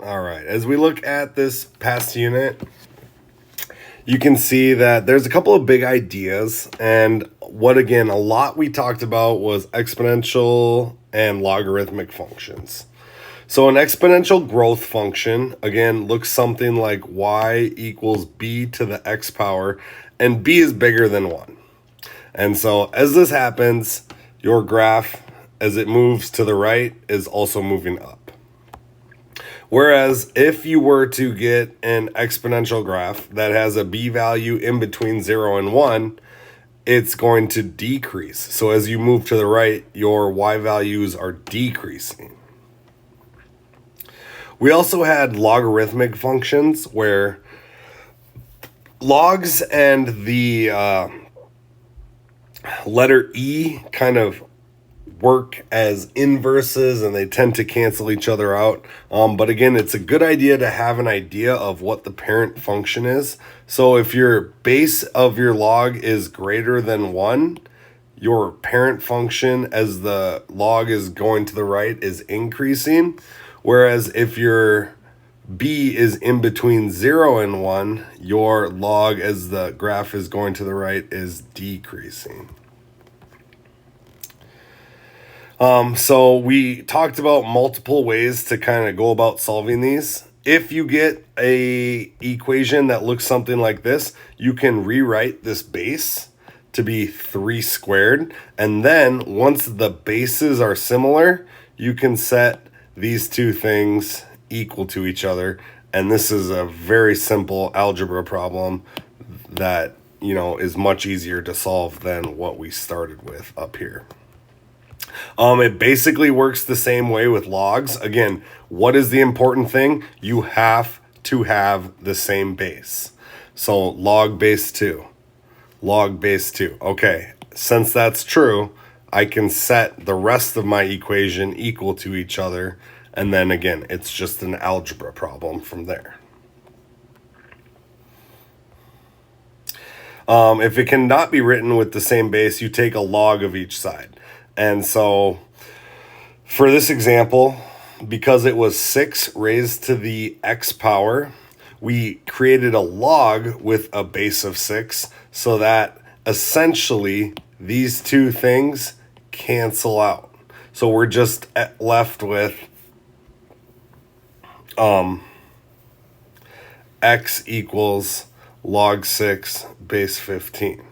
All right, as we look at this past unit, you can see that there's a couple of big ideas, and again, a lot we talked about was exponential and logarithmic functions. So an exponential growth function, again, looks something like y equals b to the x power, and b is bigger than 1. And so as this happens, your graph, as it moves to the right, is also moving up. Whereas if you were to get an exponential graph that has a b value in between 0 and 1, it's going to decrease. So as you move to the right, your y values are decreasing. We also had logarithmic functions where logs and the letter E kind of work as inverses, and they tend to cancel each other out. But again, it's a good idea to have an idea of what the parent function is. So if your base of your log is greater than 1, your parent function as the log is going to the right is increasing. Whereas if your b is in between 0 and 1, your log as the graph is going to the right is decreasing. So we talked about multiple ways to kind of go about solving these. If you get a equation that looks something like this, you can rewrite this base to be 3 squared. And then once the bases are similar, you can set these two things equal to each other. And this is a very simple algebra problem that, is much easier to solve than what we started with up here. It basically works the same way with logs. Again, what is the important thing? You have to have the same base. So log base 2, log base 2. Okay, since that's true, I can set the rest of my equation equal to each other. And then again, it's just an algebra problem from there. If it cannot be written with the same base, you take a log of each side. And so for this example, because it was 6 raised to the x power, we created a log with a base of 6 so that essentially these two things cancel out. So we're just left with x equals log 6 base 15.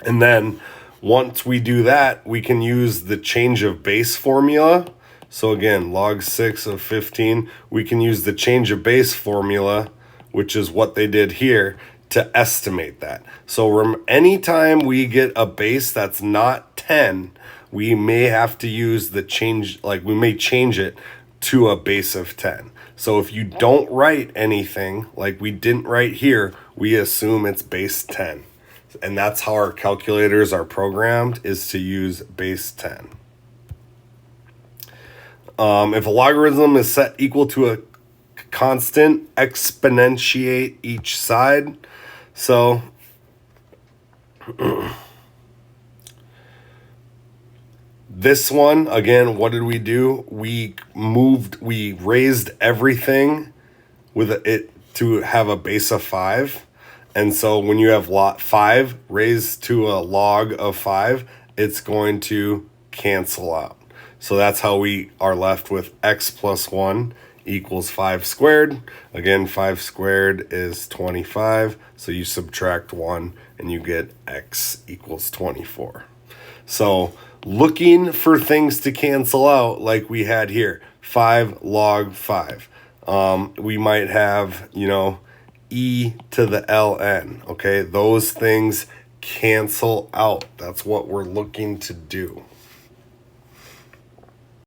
And then once we do that, we can use the change of base formula. So again, log 6 of 15, we can use the change of base formula, which is what they did here, to estimate that. So anytime we get a base that's not 10, we may have to use the change, we may change it to a base of 10. So if you don't write anything, like we didn't write here, we assume it's base 10. And that's how our calculators are programmed, is to use base 10. If a logarithm is set equal to a constant, exponentiate each side. So this one, again, what did we do? We raised everything with it to have a base of 5. And so when you have 5 raised to a log of 5, it's going to cancel out. So that's how we are left with x plus 1 equals 5 squared. Again, 5 squared is 25. So you subtract 1 and you get x equals 24. So looking for things to cancel out like we had here, 5 log 5. We might have, e to the ln, okay? Those things cancel out. That's what we're looking to do.